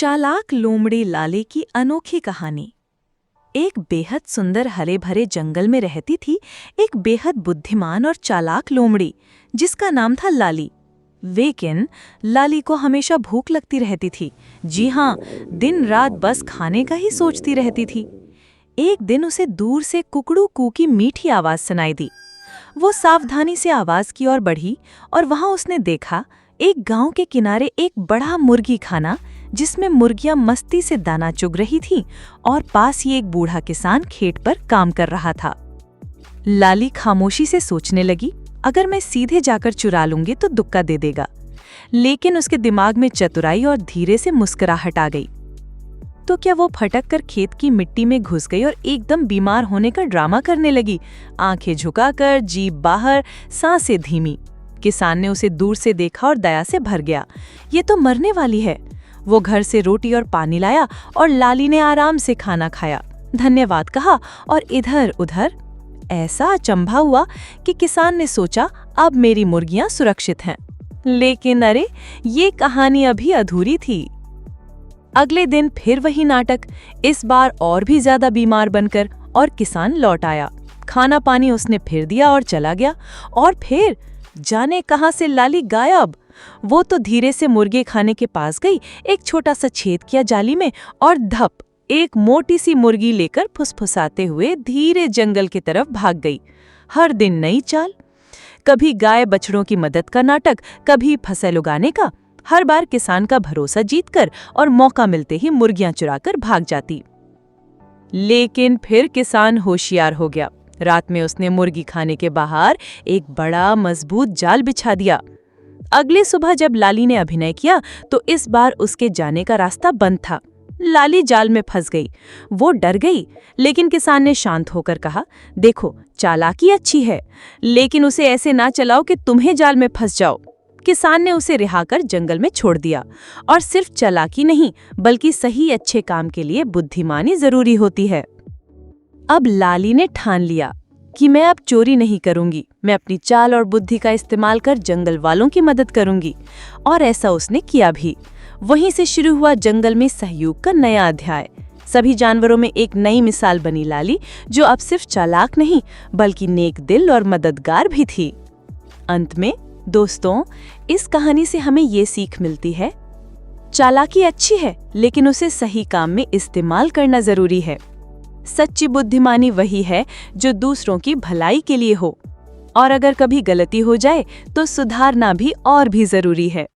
चालाक लोमड़ी लाली की अनोखी कहानी। एक बेहद सुंदर हरे भरे जंगल में रहती थी एक बेहद बुद्धिमान और चालाक लोमड़ी जिसका नाम था लाली। लेकिन लाली को हमेशा भूख लगती रहती थी। जी हाँ, दिन रात बस खाने का ही सोचती रहती थी। एक दिन उसे दूर से कुकड़ू कू की मीठी आवाज सुनाई दी। वो सावधानी से आवाज की ओर बढ़ी और वहां उसने देखा एक गांव के किनारे एक बड़ा मुर्गी खाना जिसमें मुर्गियां मस्ती से दाना चुग रही थीं और पास ही एक बूढ़ा किसान खेत पर काम कर रहा था। लाली खामोशी से सोचने लगी, अगर मैं सीधे जाकर चुरा लूंगी तो दुक्का दे देगा। लेकिन उसके दिमाग में चतुराई और धीरे से मुस्कुराहट आ गई। तो क्या वो फटक कर खेत की मिट्टी में घुस गई और एकदम बीमार होने का ड्रामा करने लगी, आंखें झुकाकर, जीभ बाहर, सांसें धीमी। किसान ने उसे दूर से देखा और दया से भर गया। ये तो मरने वाली है। वो घर से रोटी और पानी लाया और लाली ने आराम से खाना खाया, धन्यवाद कहा और इधर उधर। ऐसा अचंभा हुआ कि किसान ने सोचा अब मेरी मुर्गियां सुरक्षित हैं। लेकिन अरे, ये कहानी अभी अधूरी थी। अगले दिन फिर वही नाटक, इस बार और भी ज्यादा बीमार बनकर, और किसान लौट आया। खाना पानी उसने फिर दिया और चला गया। और फिर जाने कहां से लाली गायब। वो तो धीरे से मुर्गे खाने के पास गई, एक छोटा सा छेद किया जाली में और धप, एक मोटी सी मुर्गी लेकर फुसफुसाते हुए धीरे जंगल की तरफ भाग गई। हर दिन नई चाल, कभी गाय बछड़ों की मदद का नाटक, कभी फसल उगाने का। हर बार किसान का भरोसा जीतकर और मौका मिलते ही मुर्गियां चुराकर भाग जाती। लेकिन फिर किसान होशियार हो गया। रात में उसने मुर्गी खाने के बाहर एक बड़ा मजबूत जाल बिछा दिया। अगली सुबह जब लाली ने अभिनय किया तो इस बार उसके जाने का रास्ता बंद था। लाली जाल में फंस गई। वो डर गई, लेकिन किसान ने शांत होकर कहा, देखो, चालाकी अच्छी है, लेकिन उसे ऐसे ना चलाओ कि तुम्हें जाल में फंस जाओ। किसान ने उसे रिहाकर जंगल में छोड़ दिया। और सिर्फ चालाकी नहीं, बल्कि सही अच्छे काम के लिए बुद्धिमानी जरूरी होती है। अब लाली ने ठान लिया कि मैं अब चोरी नहीं करूंगी, मैं अपनी चाल और बुद्धि का इस्तेमाल कर जंगल वालों की मदद करूंगी। और ऐसा उसने किया भी। वहीं से शुरू हुआ जंगल में सहयोग का नया अध्याय। सभी जानवरों में एक नई मिसाल बनी लाली, जो अब सिर्फ चालाक नहीं बल्कि नेक दिल और मददगार भी थी। अंत में दोस्तों, इस कहानी से हमें ये सीख मिलती है, चालाकी अच्छी है, लेकिन उसे सही काम में इस्तेमाल करना जरूरी है। सच्ची बुद्धिमानी वही है जो दूसरों की भलाई के लिए हो। और अगर कभी गलती हो जाए तो सुधारना भी और भी जरूरी है।